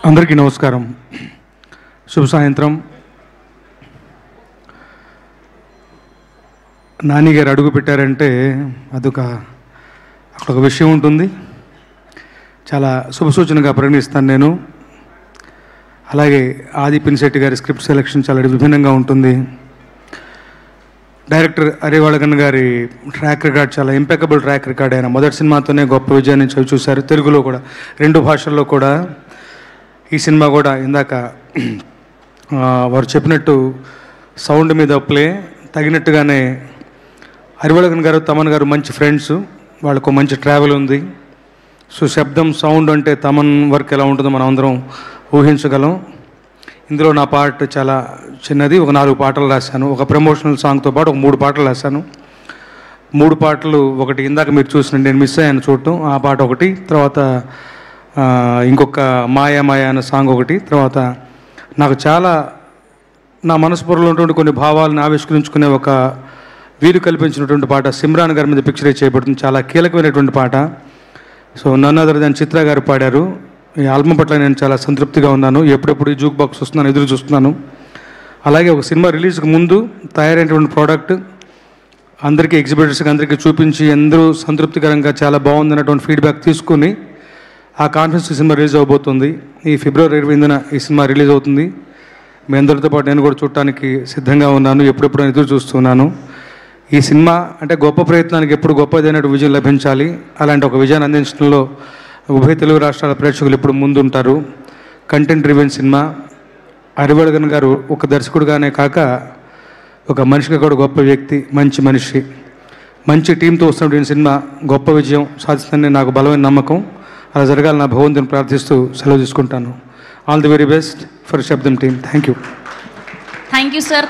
అందరికీ నమస్కారం. శుభ సాయంత్రం. నాని గారు అడుగు పెట్టారంటే అదొక అక్కడ ఒక విషయం ఉంటుంది. చాలా శుభసూచనగా పరిగణిస్తాను నేను. అలాగే ఆది పినిశెట్టి గారి స్క్రిప్ట్ సెలెక్షన్ చాలా విభిన్నంగా ఉంటుంది. డైరెక్టర్ అరివాళగన్ గారి ట్రాక్ రికార్డ్ చాలా ఇంపెకబుల్ ట్రాక్ రికార్డ్. ఆయన మొదటి సినిమాతోనే గొప్ప విజయాన్ని చూశారు. తెలుగులో కూడా 2 భాషల్లో కూడా. ఈ సినిమా కూడా ఇందాక వారు చెప్పినట్టు సౌండ్ మీద ప్లే తగినట్టుగానే అరివాళగన్ గారు తమన్ గారు మంచి ఫ్రెండ్స్. వాళ్ళకు మంచి ట్రావెల్ ఉంది. సో శబ్దం సౌండ్ అంటే తమన్ వర్క్ ఎలా ఉంటుందో మనం అందరం ఊహించగలం. ఇందులో నా పార్ట్ చాలా చిన్నది. ఒక 4 పాటలు రాశాను. ఒక ప్రమోషనల్ సాంగ్తో పాటు ఒక 3 పాటలు రాశాను. 3 పాటలు, ఒకటి ఇందాక మీరు చూసిన నేను మిస్ అయ్యాను చూడటం, ఆ పాట ఒకటి, తర్వాత ఇంకొక మాయా మాయా అనే సాంగ్ ఒకటి, తర్వాత నాకు చాలా నా మనస్ఫూర్తిలో ఉన్నటువంటి కొన్ని భావాలను ఆవిష్కరించుకునే ఒక వీలు కల్పించినటువంటి పాట సిమ్రాన్ గారి మీద పిక్చరైజ్ చేయబడుతుంది. చాలా కీలకమైనటువంటి పాట. సో నన్ను అదర్ దాని చిత్ర గారు పాడారు. ఈ ఆల్బమ్ పట్ల నేను చాలా సంతృప్తిగా ఉన్నాను. ఎప్పుడెప్పుడు ఈ జూక్ బాక్స్ వస్తున్నాను ఎదురు చూస్తున్నాను. అలాగే ఒక సినిమా రిలీజ్కి ముందు తయారైనటువంటి ప్రోడక్ట్ అందరికీ ఎగ్జిబిటర్స్కి అందరికీ చూపించి అందరూ సంతృప్తికరంగా చాలా బాగుందన్నటువంటి ఫీడ్బ్యాక్ తీసుకుని ఆ కాన్ఫరెన్స్ సినిమా రిలీజ్ అవబోతుంది. ఈ ఫిబ్రవరి 28న ఈ సినిమా రిలీజ్ అవుతుంది. మీ అందరితో పాటు నేను కూడా చూడటానికి సిద్ధంగా ఉన్నాను. ఎప్పుడెప్పుడు ఎదురు చూస్తున్నాను. ఈ సినిమా అంటే గొప్ప ప్రయత్నానికి ఎప్పుడు గొప్పదైనటువంటి విజయం లభించాలి. అలాంటి ఒక విజయాన్ని అందించడంలో ఉభయ తెలుగు రాష్ట్రాల ప్రేక్షకులు ఎప్పుడు ముందుంటారు. Content driven cinema. అరివాళగన్ గారు ఒక దర్శకుడుగానే కాక ఒక మనిషిగా కూడా గొప్ప వ్యక్తి, మంచి మనిషి. మంచి టీంతో వస్తున్నటువంటి సినిమా గొప్ప విజయం సాధిస్తుందని నాకు బలమైన నమ్మకం. అలా జరగాలని నా భగవంతుని ప్రార్థిస్తూ సెలవు తీసుకుంటాను. All the very best for Sabdham team. Thank you. Thank you sir.